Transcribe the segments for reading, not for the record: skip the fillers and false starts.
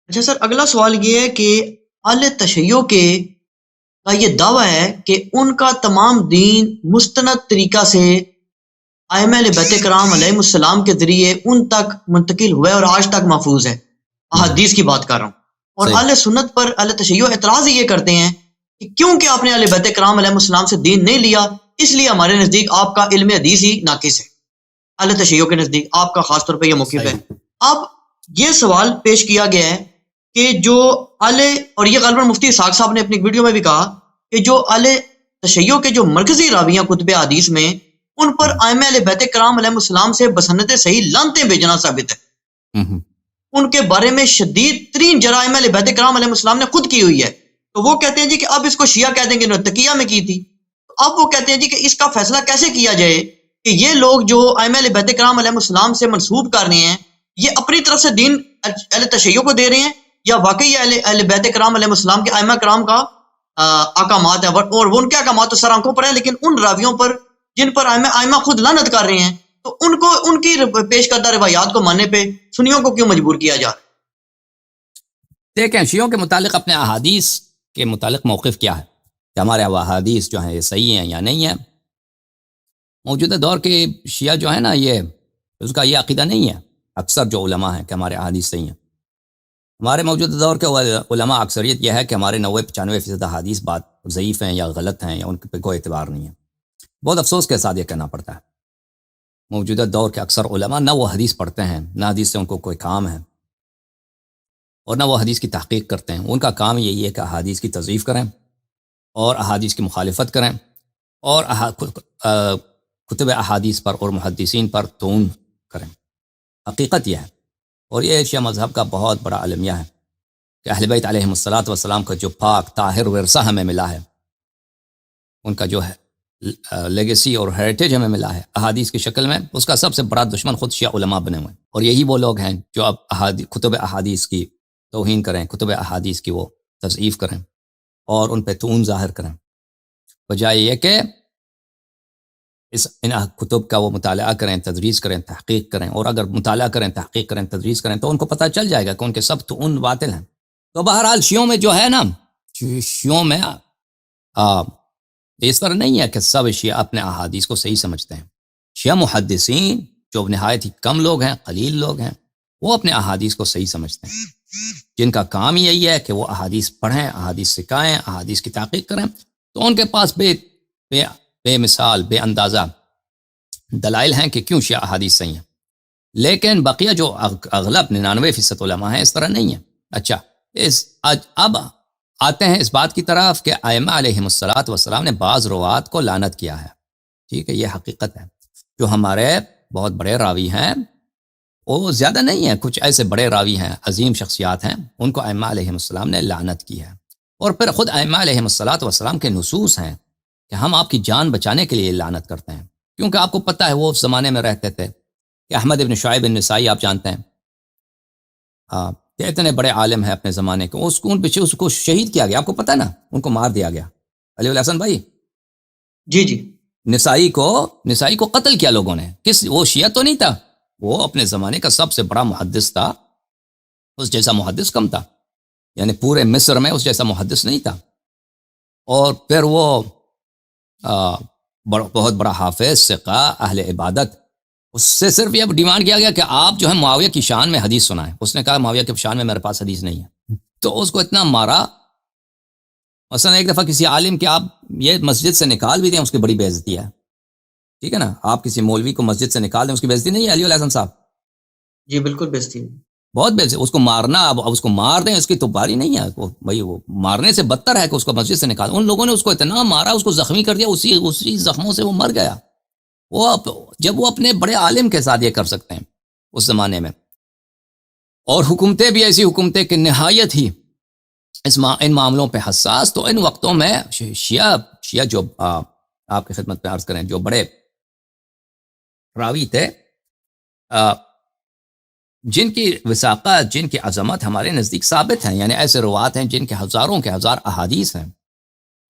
اچھا سر، اگلا سوال یہ ہے کہ اہل تشیع کے کا یہ دعویٰ ہے کہ ان کا تمام دین مستند طریقہ سے ائمہ اہل بیت کرام علیہ السلام کے ذریعے ان تک منتقل ہوا ہے اور آج تک محفوظ ہے. احادیث کی بات کر رہا ہوں. اور صحیح. اہل سنت پر اہل تشیع اعتراض یہ کرتے ہیں کہ کیونکہ آپ نے اہل بیت کرام علیہ السلام سے دین نہیں لیا، اس لیے ہمارے نزدیک آپ کا علم حدیث ہی ناقص ہے. اہل تشیع کے نزدیک آپ کا خاص طور پہ یہ موقف ہے. صحیح. اب یہ سوال پیش کیا گیا ہے کہ جو اہل، اور یہ غالباً مفتی اسحاق صاحب نے اپنی ویڈیو میں بھی کہا کہ جو اہل تشیع کے جو مرکزی راویاں کتب حدیث میں، ان پر ائمہ اہل بیت کرام علیہ السلام سے بسنت صحیح لانتیں بھیجنا ثابت ہے. ان کے بارے میں شدید ترین جرائم اہل بیت کرام علیہ السلام نے خود کی ہوئی ہے. تو وہ کہتے ہیں جی کہ اب اس کو شیعہ کہہ دیں گے، تقیہ میں کی تھی. اب وہ کہتے ہیں جی کہ اس کا فیصلہ کیسے کیا جائے کہ یہ لوگ جو ائمہ اہل بیت کرام علیہ السلام سے منسوب کر رہے ہیں، یہ اپنی طرف سے دین اہل تشیع کو دے رہے ہیں، یا واقعی اہل بیت کرام علیہ السلام کے ائمہ کرام کا احکامات ہیں، اور وہ ان کے احکامات تو سر آنکھوں پر ہیں، لیکن ان راویوں پر جن پر ائمہ خود لعنت کر رہے ہیں، تو ان کو ان کی پیش کردہ روایات کو ماننے پہ سنیوں کو کیوں مجبور کیا جا رہا ہے؟ دیکھیں شیعوں کے متعلق اپنے احادیث کے متعلق موقف کیا ہے کہ ہمارے احادیث جو ہیں یہ صحیح ہیں یا نہیں ہیں. موجودہ دور کے شیعہ جو ہیں نا، یہ اس کا یہ عقیدہ نہیں ہے. اکثر جو علماء ہیں کہ ہمارے احادیث صحیح ہیں. ہمارے موجودہ دور کے علماء اکثریت یہ ہے کہ ہمارے 90-95% احادیث بات ضعیف ہیں یا غلط ہیں یا ان پہ کوئی اعتبار نہیں ہے. بہت افسوس کے ساتھ یہ کہنا پڑتا ہے. موجودہ دور کے اکثر علماء نہ وہ حدیث پڑھتے ہیں، نہ حدیث سے ان کو کوئی کام ہے، اور نہ وہ حدیث کی تحقیق کرتے ہیں. ان کا کام یہی ہے کہ احادیث کی تضعیف کریں اور احادیث کی مخالفت کریں اور کتب احادیث پر اور محدثین پر طعن کریں. حقیقت یہ ہے، اور یہ شیعہ مذہب کا بہت بڑا المیہ ہے کہ اہل بیت علیہم الصلاۃ والسلام کا جو پاک طاہر ورثہ ہمیں ملا ہے، ان کا جو ہے لیگیسی اور ہیریٹیج ہمیں ملا ہے احادیث کی شکل میں، اس کا سب سے بڑا دشمن خود شیعہ علماء بنے ہوئے ہیں. اور یہی وہ لوگ ہیں جو اب کتب احادیث کی توہین کریں، کتب احادیث کی وہ تضعیف کریں اور ان پہ طعن ظاہر کریں، بجائے یہ کہ ان کتب کا وہ مطالعہ کریں، تدریس کریں، تحقیق کریں. اور اگر مطالعہ کریں، تحقیق کریں، تدریس کریں تو ان کو پتہ چل جائے گا کہ ان کے سب طعن باطل ہیں. تو بہرحال شیعوں میں جو ہے نا، شیعوں میں اس طرح نہیں ہے کہ سب شیعہ اپنے احادیث کو صحیح سمجھتے ہیں. شیعہ محدثین جو نہایت ہی کم لوگ ہیں، قلیل لوگ ہیں، وہ اپنے احادیث کو صحیح سمجھتے ہیں، جن کا کام یہی ہے کہ وہ احادیث پڑھیں، احادیث سکھائیں، احادیث کی تحقیق کریں. تو ان کے پاس بے مثال، بے اندازہ دلائل ہیں کہ کیوں شیعہ احادیث صحیح ہیں. لیکن بقیہ جو اغلب 99% علماء ہیں اس طرح نہیں ہیں. اچھا، اب آتے ہیں اس بات کی طرف کہ ائمہ علیہم الصلاۃ والسلام نے بعض روات کو لعنت کیا ہے. ٹھیک ہے، یہ حقیقت ہے. جو ہمارے بہت بڑے راوی ہیں وہ زیادہ نہیں ہیں، کچھ ایسے بڑے راوی ہیں، عظیم شخصیات ہیں، ان کو ائمہ علیہم السلام نے لعنت کی ہے. اور پھر خود ائمہ علیہم الصلاۃ والسلام کے نصوص ہیں کہ ہم آپ کی جان بچانے کے لیے لعنت کرتے ہیں. کیونکہ آپ کو پتہ ہے وہ اس زمانے میں رہتے تھے کہ احمد ابن شعیب النسائی آپ جانتے ہیں، کہ اتنے بڑے عالم ہیں اپنے زمانے کے، اس کو شہید کیا گیا. آپ کو پتہ ہے نا، ان کو مار دیا گیا. علی الحسن بھائی، جی جی، نسائی کو قتل کیا لوگوں نے. وہ شیعہ تو نہیں تھا، وہ اپنے زمانے کا سب سے بڑا محدث تھا. اس جیسا محدث کم تھا، یعنی پورے مصر میں اس جیسا محدث نہیں تھا. اور پھر وہ بہت بڑا حافظ، ثقہ، اہل عبادت، اس سے صرف یہ ڈیمانڈ کیا گیا کہ آپ جو ہے معاویہ کی شان میں حدیث سنائیں. اس نے کہا معاویہ کی شان میں میرے پاس حدیث نہیں ہے. تو اس کو اتنا مارا. مثلا ایک دفعہ کسی عالم کے آپ یہ مسجد سے نکال بھی دیں، اس کی بڑی بے عزتی ہے. ٹھیک ہے نا، آپ کسی مولوی کو مسجد سے نکال دیں، اس کی بے عزتی نہیں ہے علی الحسن صاحب؟ جی بالکل بےزتی ہے، بہت بے عزتی. اس کو مارنا، اب اس کو مار دیں، اس کی تو باری نہیں ہے. بھائی وہ مارنے سے بدتر ہے کہ اس کو مسجد سے نکال. ان لوگوں نے اس کو اتنا مارا، اس کو زخمی کر دیا، اسی زخموں سے وہ مر گیا. جب وہ اپنے بڑے عالم کے ساتھ یہ کر سکتے ہیں اس زمانے میں، اور حکومتیں بھی ایسی حکومتیں کہ نہایت ہی ان معاملوں پہ حساس. تو ان وقتوں میں شیعہ جو آپ کی خدمت پہ عرض کریں، جو بڑے راوی تھے، جن کی وثاقت، جن کی عظمت ہمارے نزدیک ثابت ہیں، یعنی ایسے روات ہیں جن کے ہزاروں کے ہزار احادیث ہیں.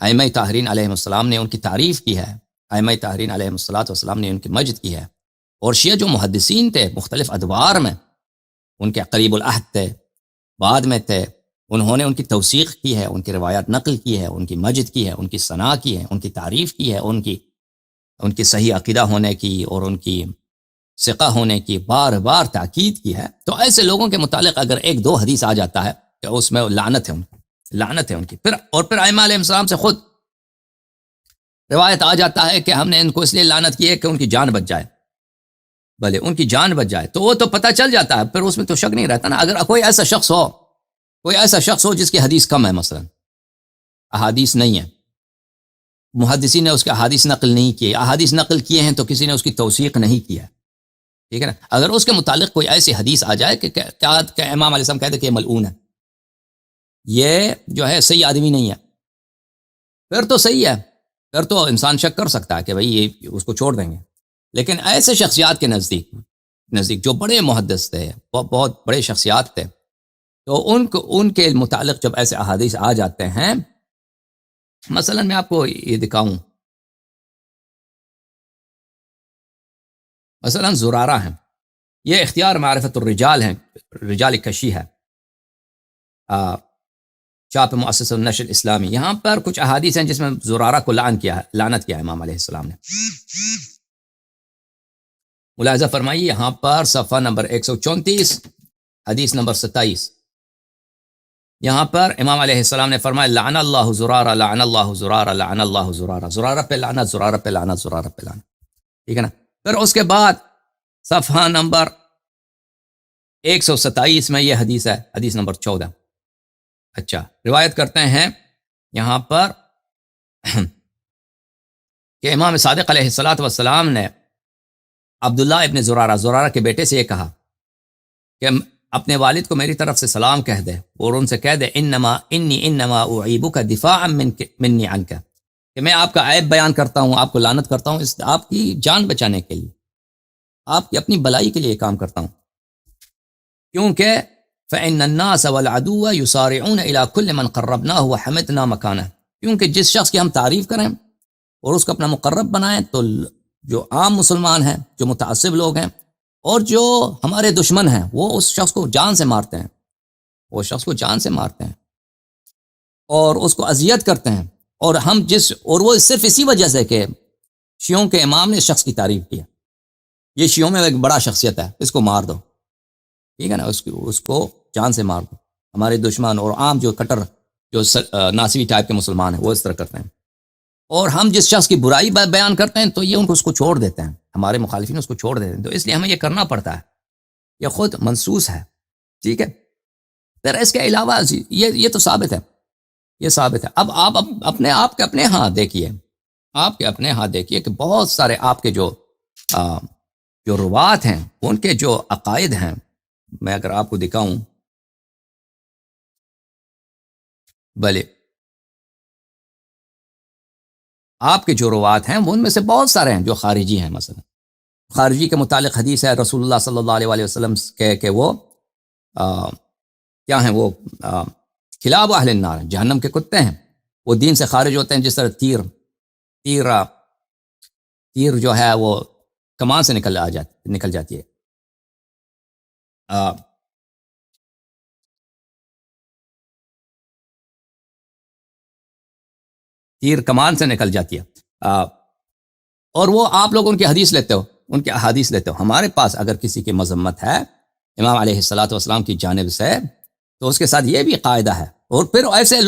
ائمہ طاہرین علیہ السلام نے ان کی تعریف کی ہے، ائمہ طاہرین علیہ السلام نے ان کی مجد کی ہے. اور شیعہ جو محدثین تھے مختلف ادوار میں، ان کے قریب العہد تھے، بعد میں تھے، انہوں نے ان کی توثیق کی ہے، ان کی روایات نقل کی ہے، ان کی مجد کی ہے، ان کی ثنا کی ہے، ان کی تعریف کی ہے، ان کی صحیح عقیدہ ہونے کی اور ان کی ثقہ ہونے کی بار بار تاکید کی ہے. تو ایسے لوگوں کے متعلق اگر ایک دو حدیث آ جاتا ہے کہ اس میں لعنت ہے، لعنت ہے ان کی، پھر ائمہ علیہ السلام سے خود روایت آ جاتا ہے کہ ہم نے ان کو اس لیے لعنت کی ہے کہ ان کی جان بچ جائے، بھلے ان کی جان بچ جائے، تو وہ تو پتہ چل جاتا ہے، پھر اس میں تو شک نہیں رہتا نا. اگر کوئی ایسا شخص ہو جس کی حدیث کم ہے، مثلا احادیث نہیں ہے، محدثین نے اس کے احادیث نقل نہیں کیے، احادیث نقل کیے ہیں تو کسی نے اس کی توثیق نہیں کیا، ٹھیک ہے نا. اگر اس کے متعلق کوئی ایسی حدیث آ جائے کہ امام علیہ السلام کہتے کہ یہ ملعون ہے، یہ جو ہے صحیح آدمی نہیں ہے، پھر تو صحیح ہے، پھر تو انسان شک کر سکتا ہے کہ بھئی یہ اس کو چھوڑ دیں گے. لیکن ایسے شخصیات کے نزدیک جو بڑے محدث تھے، بہت بڑے شخصیات تھے، تو ان کے متعلق جب ایسے احادیث آ جاتے ہیں، مثلا میں آپ کو یہ دکھاؤں، مثلا زرارہ ہیں، یہ اختیار معرفت الرجال ہیں، رجال کشی ہے، چاپ مؤسسہ النشر الاسلامی. یہاں پر کچھ احادیث ہیں جس میں زرارہ کو لعنت کیا ہے امام علیہ السلام نے. ملاحظہ فرمائیے یہاں پر صفحہ نمبر 134 حدیث نمبر 27، یہاں پر امام علیہ السلام نے فرمایا لعن اللہ زرارہ، لعن اللہ زرارہ، لعن اللہ زرارہ، زرارہ پہ لعنت، زرارہ پہ لعنت، زرارہ پہ لعنت، ٹھیک ہے نا. پھر اس کے بعد صفحہ نمبر 127 میں یہ حدیث ہے، حدیث نمبر 14. اچھا، روایت کرتے ہیں یہاں پر کہ امام صادق علیہ السلام نے عبداللہ ابن زرارہ کے بیٹے سے یہ کہا کہ اپنے والد کو میری طرف سے سلام کہہ دے اور ان سے کہہ دے انما اعیبک دفاعا منی عنک، کہ میں آپ کا عیب بیان کرتا ہوں، آپ کو لعنت کرتا ہوں آپ کی جان بچانے کے لیے، آپ کی اپنی بلائی کے لیے کام کرتا ہوں. کیونکہ فإن الناس والعدو يسارعون إلى كل من قربناه وحمدنا مكانه، کیونکہ جس شخص کی ہم تعریف کریں اور اس کو اپنا مقرب بنائیں تو جو عام مسلمان ہیں، جو متعصب لوگ ہیں اور جو ہمارے دشمن ہیں، وہ اس شخص کو جان سے مارتے ہیں، وہ شخص کو جان سے مارتے ہیں اور اس کو اذیت کرتے ہیں. اور وہ صرف اسی وجہ سے کہ شیعوں کے امام نے اس شخص کی تعریف کی، یہ شیعوں میں ایک بڑا شخصیت ہے، اس کو مار دو، ٹھیک ہے نا، اس کو جان سے مار دو. ہمارے دشمن اور عام جو کٹر جو ناسوی ٹائپ کے مسلمان ہیں وہ اس طرح کرتے ہیں. اور ہم جس شخص کی برائی بیان کرتے ہیں تو یہ ان کو اس کو چھوڑ دیتے ہیں، ہمارے مخالفین اس کو چھوڑ دیتے ہیں. تو اس لیے ہمیں یہ کرنا پڑتا ہے، یہ خود منسوس ہے، ٹھیک ہے. پھر اس کے علاوہ یہ تو ثابت ہے، یہ ثابت ہے. اب آپ اپنے آپ کے اپنے ہاں دیکھیے، آپ کے اپنے ہاں دیکھیے کہ بہت سارے آپ کے جو روات ہیں، ان کے جو عقائد ہیں، میں اگر آپ کو دکھاؤں، بھلے آپ کے جو روات ہیں وہ ان میں سے بہت سارے ہیں جو خارجی ہیں. مثلا خارجی کے متعلق حدیث ہے رسول اللہ صلی اللہ علیہ وسلم کہ وہ کیا ہیں، وہ کلاب اہل النار، جہنم کے کتے ہیں، وہ دین سے خارج ہوتے ہیں جس طرح تیر جو ہے وہ کمان سے نکل جاتی ہے. تیر کمان سے نکل جاتی ہے، اور وہ آپ لوگ ان کی حدیث لیتے ہو، ان کی احادیث لیتے ہو. ہمارے پاس اگر کسی کی مذمت ہے امام علیہ السلام کی جانب سے تو اس کے ساتھ یہ بھی قاعدہ ہے. اور پھر وہ ایسے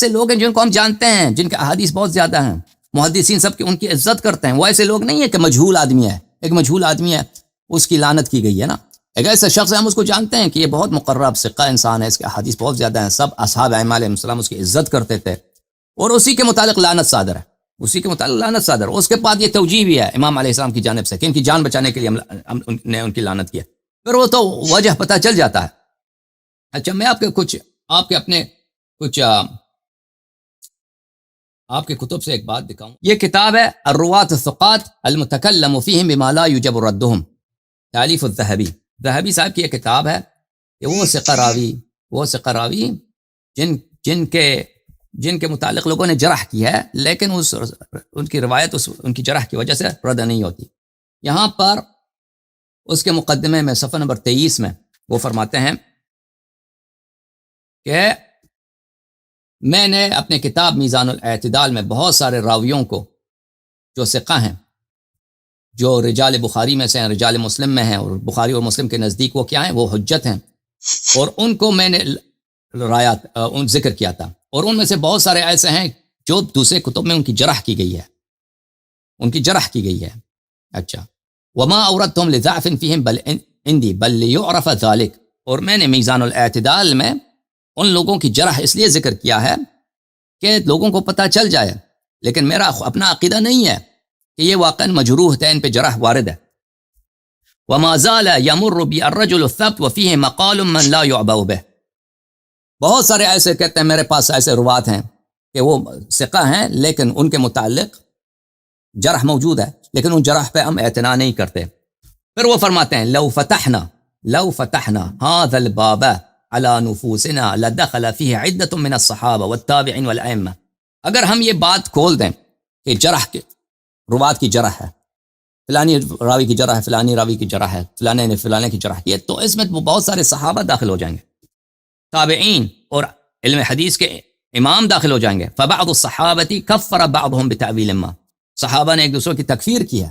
لوگ ہیں جن کو ہم جانتے ہیں، جن کے احادیث بہت زیادہ ہیں، محدثین سب کی ان کی عزت کرتے ہیں. وہ ایسے لوگ نہیں ہیں کہ مجہول آدمی ہے، ایک مجہول آدمی ہے اس کی لعنت کی گئی ہے نا. ایک ایسا شخص ہے، ہم اس کو جانتے ہیں کہ یہ بہت مقرب ثقہ انسان ہے، اس کے احادیث بہت زیادہ ہیں، سب اصحاب ائمہ علیہ السلام اس کی عزت کرتے تھے، اور اسی کے متعلق لعنت صادر ہے، اسی کے متعلق لعنت صادر. اس کے بعد یہ توجیہ بھی ہے امام علیہ السلام کی جانب سے کہ ان کی جان بچانے کے لیے ہم نے ان کی لعنت کیا. پھر وہ تو وجہ پتہ چل جاتا ہے. اچھا، میں آپ کے کتب سے ایک بات دکھاؤں. یہ کتاب ہے الرواة الثقات المتکلم فیہم بما لا یجب ردہم، تالیف الذہبی. ذہبی صاحب کی یہ کتاب ہے کہ وہ ثقہ راوی جن کے متعلق لوگوں نے جرح کی ہے، لیکن ان کی روایت ان کی جرح کی وجہ سے رد نہیں ہوتی. یہاں پر اس کے مقدمے میں صفحہ نمبر 23 میں وہ فرماتے ہیں کہ میں نے اپنے کتاب میزان الاعتدال میں بہت سارے راویوں کو جو ثقہ ہیں، جو رجال بخاری میں سے ہیں، رجال مسلم میں ہیں، اور بخاری اور مسلم کے نزدیک وہ کیا ہیں، وہ حجت ہیں، اور ان کو میں نے ذکر کیا تھا، اور ان میں سے بہت سارے ایسے ہیں جو دوسرے کتب میں ان کی جرح کی گئی ہے، ان کی جرح کی گئی ہے. اچھا، وما اوردتم لضعف فیہم بل عندی بل لیعرف ذلک، اور میں نے میزان الاعتدال میں ان لوگوں کی جرح اس لیے ذکر کیا ہے کہ لوگوں کو پتہ چل جائے، لیکن میرا اپنا عقیدہ نہیں ہے کہ یہ واقعا مجروح تھے، ان پہ جرح وارد ہے. وما زال يمر بي الرجل الثبت وفيه مقال من لا يعبأ به، بہت سارے ایسے کہتے ہیں میرے پاس ایسے روات ہیں کہ وہ ثقہ ہیں لیکن ان کے متعلق جرح موجود ہے، لیکن ان جرح پہ ہم اعتنا نہیں کرتے. پھر وہ فرماتے ہیں لو فتحنا هذا الباب على نفوسنا لدخل فيه عدة من الصحابة والتابعين والأئمة، اگر ہم یہ بات کھول دیں کہ جرح کے روات کی جرح ہے، فلانی راوی کی جرح ہے، فلانی راوی کی جرح ہے، فلانے نے فلانے کی جرح کی ہے، تو اس میں بہت سارے صحابہ داخل ہو جائیں گے، تابعین اور علم حدیث کے امام داخل ہو جائیں گے. فبعض الصحابة كفر بعضهم بتأویل ما، صحابہ نے ایک دوسرے کی تکفیر کی ہے،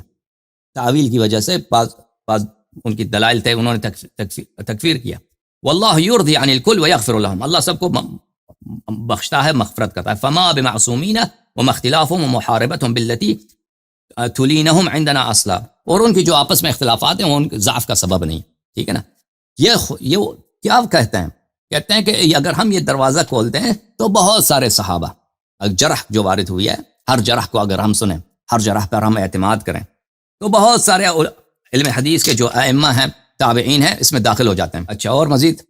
تعویل کی وجہ سے بعض ان کی دلائل تھے، انہوں نے تکفیر کیا. واللہ یرضی عن الکل ویغفر لهم، اللہ سب کو بخشتا ہے، مغفرت کرتا ہے. فما بمعصومین وما اختلافهم ومحاربتهم بالتي تلینہم عندنا اصلا، اور ان کی جو آپس میں اختلافات ہیں وہ ان ضعف کا سبب نہیں. ٹھیک ہے نا. یہ کیا کہتے ہیں کہ اگر ہم یہ دروازہ کھولتے ہیں تو بہت سارے صحابہ جرح جو وارد ہوئی ہے، ہر جرح کو اگر ہم سنیں، ہر جرح پر ہم اعتماد کریں، تو بہت سارے علم حدیث کے جو ائمہ ہیں، تابعین ہیں، اس میں داخل ہو جاتے ہیں. اچھا، اور مزید